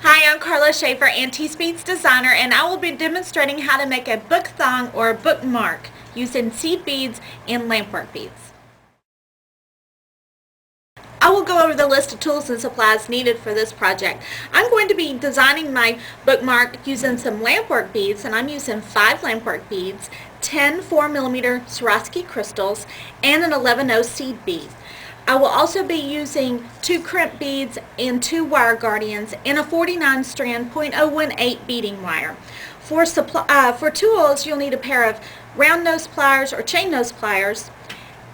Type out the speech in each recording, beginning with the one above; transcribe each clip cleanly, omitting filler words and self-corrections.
Hi, I'm Karla Schaefer, Auntie Speeds designer, and I will be demonstrating how to make a book thong or a bookmark using seed beads and lampwork beads. I will go over the list of tools and supplies needed for this project. I'm going to be designing my bookmark using some lampwork beads, and I'm using 5 lampwork beads, 10 4mm Swarovski crystals, and an 11/0 seed bead. I will also be using 2 crimp beads and 2 wire guardians and a 49 strand .018 beading wire. For tools, you'll need a pair of round nose pliers or chain nose pliers,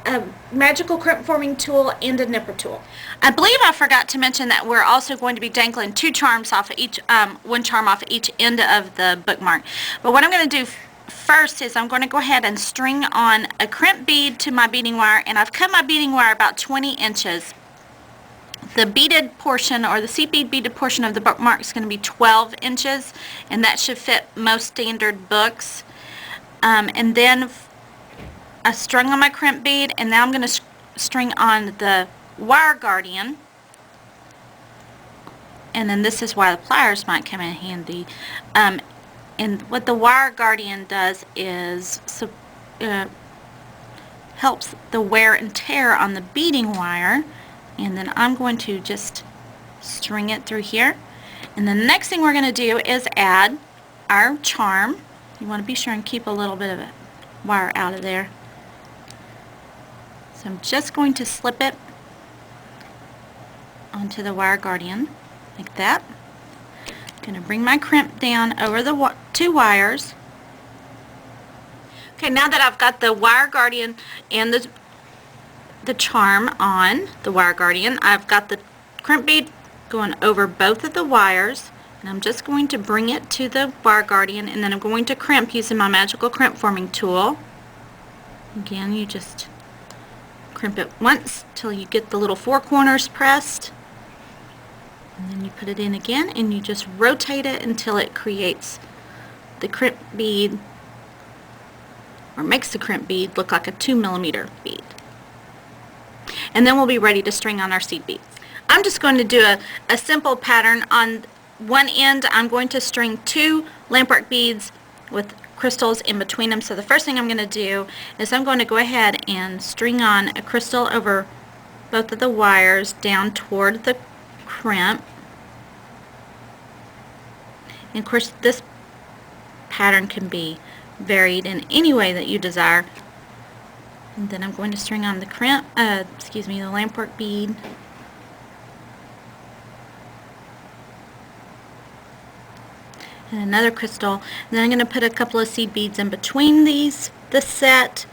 a magical crimp forming tool, and a nipper tool. I believe I forgot to mention that we're also going to be dangling 2 charms off of each, one charm off of each end of the bookmark. But what I'm going to do first is I'm going to go ahead and string on a crimp bead to my beading wire, and I've cut my beading wire about 20 inches. The beaded portion, or the seed bead beaded portion of the bookmark, is going to be 12 inches, and that should fit most standard books. And then I strung on my crimp bead, and now I'm going to string on the wire guardian, and then this is why the pliers might come in handy. And what the wire guardian does is helps the wear and tear on the beading wire, and then I'm going to just string it through here. And the next thing we're going to do is add our charm. You want to be sure and keep a little bit of wire out of there. So I'm just going to slip it onto the wire guardian like that. I'm going to bring my crimp down over the 2 wires. Okay, now that I've got the wire guardian and the charm on the wire guardian, I've got the crimp bead going over both of the wires, and I'm just going to bring it to the wire guardian, and then I'm going to crimp using my magical crimp forming tool. Again, you just crimp it once till you get the little 4 corners pressed, and then you put it in again, and you just rotate it until it creates the crimp bead, or makes the crimp bead look like a 2mm bead. And then we'll be ready to string on our seed beads. I'm just going to do a simple pattern. On one end, I'm going to string 2 lampwork beads with crystals in between them. So the first thing I'm going to do is I'm going to go ahead and string on a crystal over both of the wires down toward the crimp. And of course, this pattern can be varied in any way that you desire. And then I'm going to string on the the lampwork bead. And another crystal. And then I'm going to put a couple of seed beads in between this set.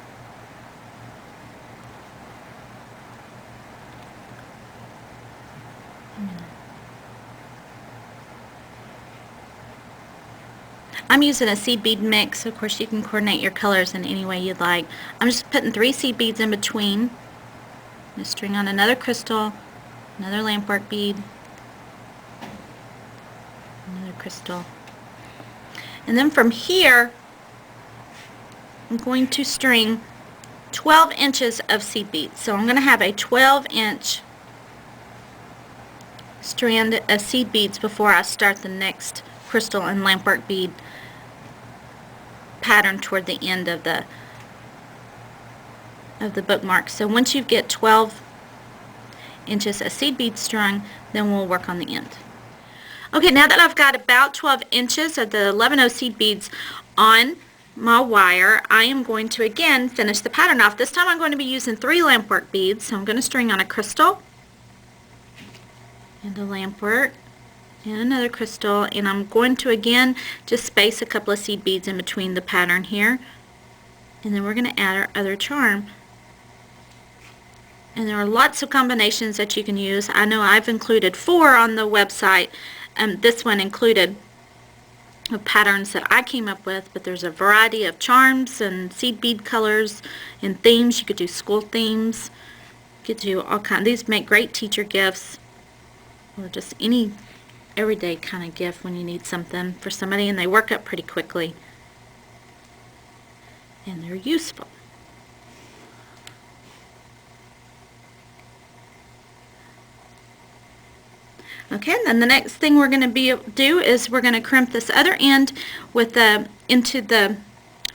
I'm using a seed bead mix. Of course, you can coordinate your colors in any way you'd like. I'm just putting 3 seed beads in between. I'm going to string on another crystal, another lampwork bead, another crystal. And then from here, I'm going to string 12 inches of seed beads. So I'm going to have a 12-inch strand of seed beads before I start the next crystal and lampwork bead pattern toward the end of the bookmark. So once you get 12 inches of seed beads strung, then we'll work on the end. Okay, now that I've got about 12 inches of the 11/0 seed beads on my wire, I am going to again finish the pattern off. This time I'm going to be using 3 lampwork beads. So I'm going to string on a crystal and a lampwork and another crystal, and I'm going to again just space a couple of seed beads in between the pattern here, and then we're going to add our other charm. And there are lots of combinations that you can use. I know I've included 4 on the website. This one included patterns that I came up with, but there's a variety of charms and seed bead colors and themes. You could do school themes. You could do all kinds. These make great teacher gifts, or just any everyday kind of gift when you need something for somebody, and they work up pretty quickly and they're useful. Okay, and then the next thing we're going to do is we're going to crimp this other end with into the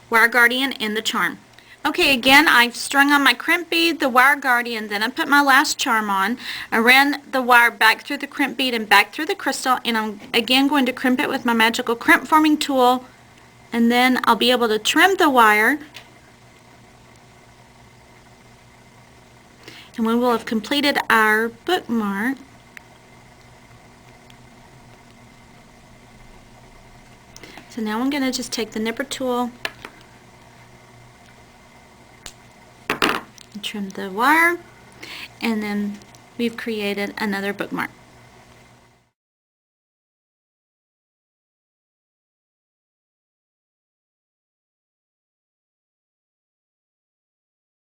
wire guardian and the charm. Okay, again, I've strung on my crimp bead, the wire guardian, then I put my last charm on. I ran the wire back through the crimp bead and back through the crystal, and I'm again going to crimp it with my magical crimp forming tool, and then I'll be able to trim the wire, and we will have completed our bookmark. So now I'm going to just take the nipper tool and trim the wire, and then we've created another bookmark.